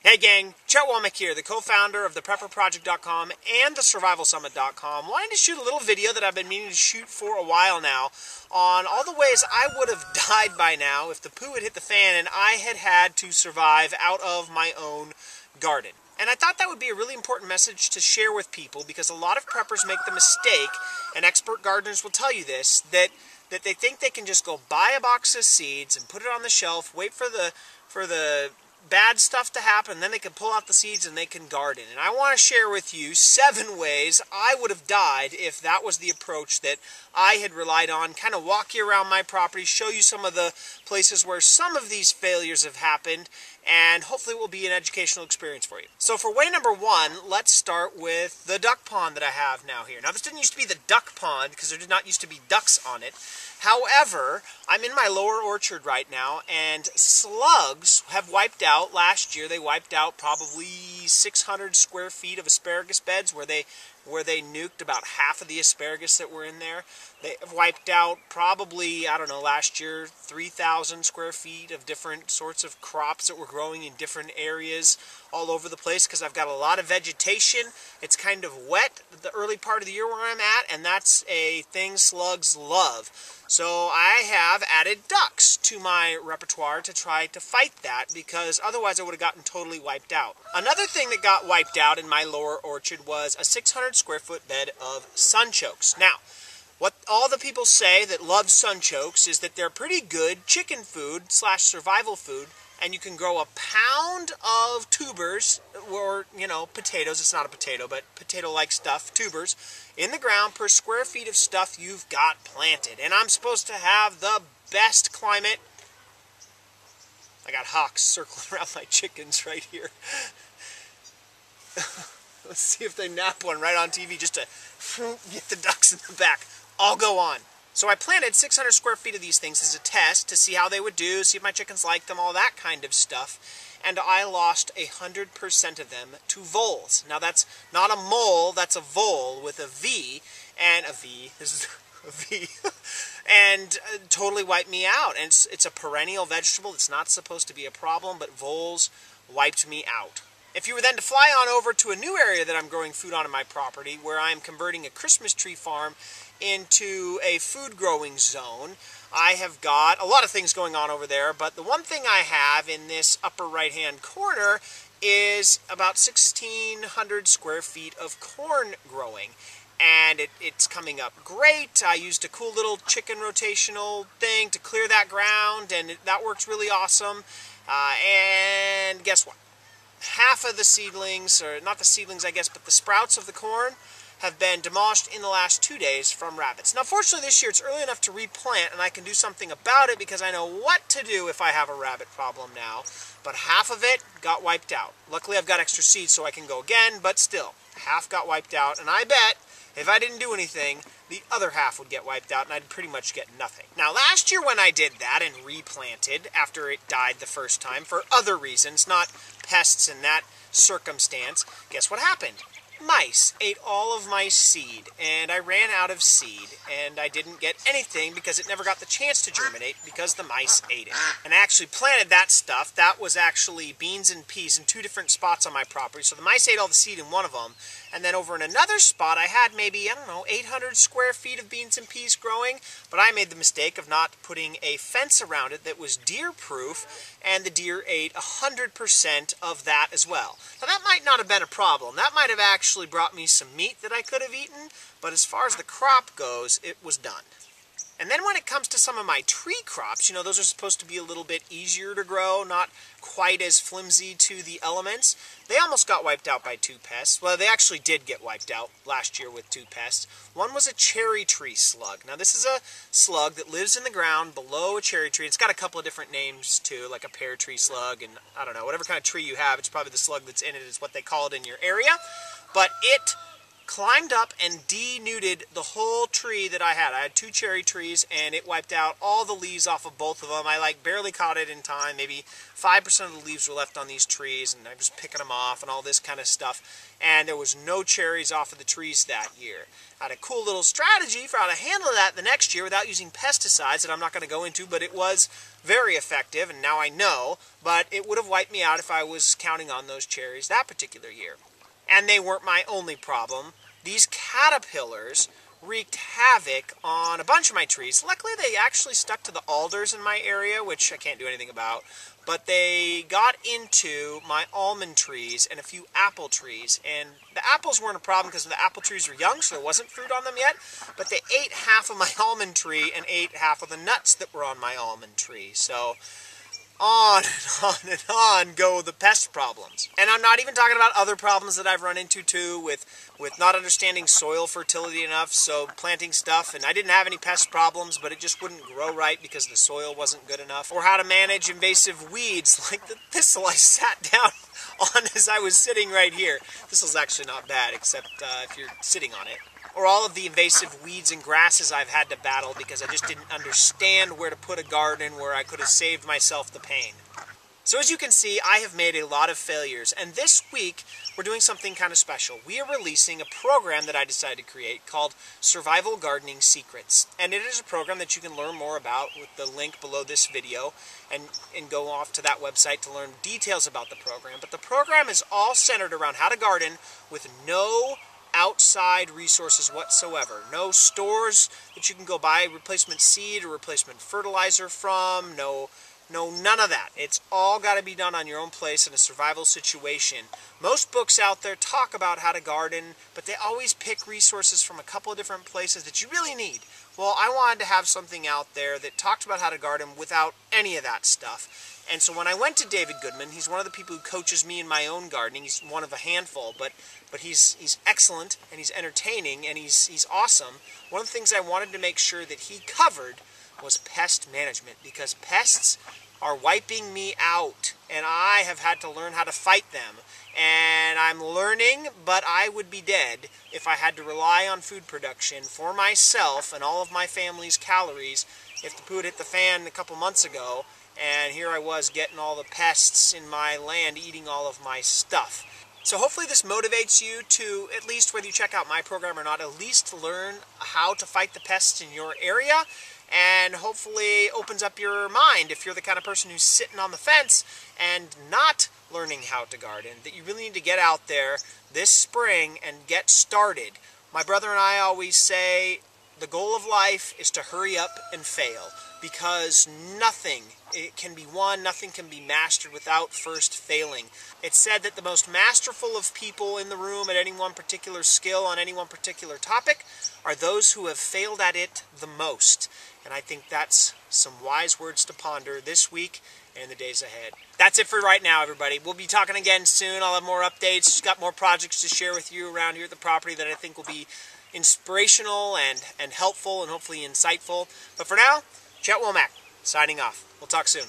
Hey gang, Chet Womack here, the co-founder of the PrepperProject.com and the SurvivalSummit.com. Wanting to shoot a little video that I've been meaning to shoot for a while now on all the ways I would have died by now if the poo had hit the fan and I had had to survive out of my own garden. And I thought that would be a really important message to share with people because a lot of preppers make the mistake, and expert gardeners will tell you this, that they think they can just go buy a box of seeds and put it on the shelf, wait for the bad stuff to happen, then they can pull out the seeds and they can garden. And I want to share with you 7 ways I would have died if that was the approach that I had relied on. Kind of walk you around my property, show you some of the places where some of these failures have happened, and hopefully it will be an educational experience for you. So for way number 1, let's start with the duck pond that I have now here. Now this didn't used to be the duck pond because there did not used to be ducks on it. However, I'm in my lower orchard right now, and slugs have wiped out. Last year they wiped out probably 600 square feet of asparagus beds where they nuked about half of the asparagus that were in there. They have wiped out probably, I don't know, last year 3,000 square feet of different sorts of crops that were growing in different areas all over the place because I've got a lot of vegetation. It's kind of wet the early part of the year where I'm at, and that's a thing slugs love. So I have added ducks to my repertoire to try to fight that because otherwise I would have gotten totally wiped out. Another thing that got wiped out in my lower orchard was a 600 square foot bed of sunchokes. Now, what all the people say that love sunchokes is that they're pretty good chicken food / survival food, and you can grow a pound of tubers, or, you know, potatoes. It's not a potato, but potato-like stuff, tubers, in the ground per square feet of stuff you've got planted. And I'm supposed to have the best climate. I got hawks circling around my chickens right here. Let's see if they nap one right on TV just to get the ducks in the back. I'll go on. So I planted 600 square feet of these things as a test to see how they would do, see if my chickens liked them, all that kind of stuff. And I lost 100% of them to voles. Now that's not a mole, that's a vole with a V, and a V, this is a V, and totally wiped me out. And it's a perennial vegetable, it's not supposed to be a problem, but voles wiped me out. If you were then to fly on over to a new area that I'm growing food on in my property, where I'm converting a Christmas tree farm into a food growing zone, I have got a lot of things going on over there, but the one thing I have in this upper right hand corner is about 1,600 square feet of corn growing. And it's coming up great. I used a cool little chicken rotational thing to clear that ground, and that works really awesome. And guess what? Half of the seedlings, or not the seedlings I guess, but the sprouts of the corn have been demolished in the last 2 days from rabbits. Now fortunately this year it's early enough to replant and I can do something about it because I know what to do if I have a rabbit problem now. But half of it got wiped out. Luckily I've got extra seeds so I can go again, but still, half got wiped out, and I bet if I didn't do anything, the other half would get wiped out and I'd pretty much get nothing. Now last year when I did that and replanted after it died the first time for other reasons, not pests in that circumstance, guess what happened? Mice ate all of my seed, and I ran out of seed, and I didn't get anything because it never got the chance to germinate because the mice ate it. And I actually planted that stuff. That was actually beans and peas in 2 different spots on my property, so the mice ate all the seed in one of them, and then over in another spot I had maybe, I don't know, 800 square feet of beans and peas growing, but I made the mistake of not putting a fence around it that was deer-proof, and the deer ate 100% of that as well. Now that might not have been a problem. That might have actually brought me some meat that I could have eaten, but as far as the crop goes, it was done. And then when it comes to some of my tree crops, you know, those are supposed to be a little bit easier to grow, not quite as flimsy to the elements. They almost got wiped out by 2 pests. Well, they actually did get wiped out last year with 2 pests. One was a cherry tree slug. Now, this is a slug that lives in the ground below a cherry tree. It's got a couple of different names, too, like a pear tree slug, and I don't know, whatever kind of tree you have, it's probably the slug that's in it is what they call it in your area. But it climbed up and denuded the whole tree that I had. I had 2 cherry trees, and it wiped out all the leaves off of both of them. I barely caught it in time. Maybe 5% of the leaves were left on these trees, and I'm just picking them off and all this kind of stuff. And there was no cherries off of the trees that year. I had a cool little strategy for how to handle that the next year without using pesticides that I'm not going to go into, but it was very effective, and now I know. But it would have wiped me out if I was counting on those cherries that particular year. And they weren't my only problem. These caterpillars wreaked havoc on a bunch of my trees. Luckily, they actually stuck to the alders in my area, which I can't do anything about. But they got into my almond trees and a few apple trees. And the apples weren't a problem because the apple trees were young, so there wasn't fruit on them yet. But they ate half of my almond tree and ate half of the nuts that were on my almond tree. So on and on and on go the pest problems. And I'm not even talking about other problems that I've run into too with not understanding soil fertility enough, so planting stuff, and I didn't have any pest problems, but it just wouldn't grow right because the soil wasn't good enough. Or how to manage invasive weeds like the thistle I sat down on as I was sitting right here. Thistle's actually not bad, except if you're sitting on it. Or all of the invasive weeds and grasses I've had to battle because I just didn't understand where to put a garden where I could have saved myself the pain. So as you can see, I have made a lot of failures, and this week we're doing something kind of special. We are releasing a program that I decided to create called Survival Gardening Secrets. And it is a program that you can learn more about with the link below this video and go off to that website to learn details about the program. But the program is all centered around how to garden with no outside resources whatsoever. No stores that you can go buy replacement seed or replacement fertilizer from. No, none of that. It's all got to be done on your own place in a survival situation. Most books out there talk about how to garden, but they always pick resources from a couple of different places that you really need. Well, I wanted to have something out there that talked about how to garden without any of that stuff. And so when I went to David Goodman, he's one of the people who coaches me in my own gardening. He's one of a handful, but he's excellent, and he's entertaining, and he's awesome. One of the things I wanted to make sure that he covered was pest management, because pests are wiping me out, and I have had to learn how to fight them. And I'm learning, but I would be dead if I had to rely on food production for myself and all of my family's calories if the poo had hit the fan a couple months ago. And here I was getting all the pests in my land eating all of my stuff. So hopefully this motivates you to, at least whether you check out my program or not, at least learn how to fight the pests in your area, and hopefully opens up your mind if you're the kind of person who's sitting on the fence and not learning how to garden, that you really need to get out there this spring and get started. My brother and I always say the goal of life is to hurry up and fail, because nothing can be won, nothing can be mastered without first failing. It's said that the most masterful of people in the room at any one particular skill on any one particular topic are those who have failed at it the most. And I think that's some wise words to ponder this week and in the days ahead. That's it for right now, everybody. We'll be talking again soon. I'll have more updates. Just got more projects to share with you around here at the property that I think will be inspirational and helpful and hopefully insightful. But for now, Chet Womack, signing off. We'll talk soon.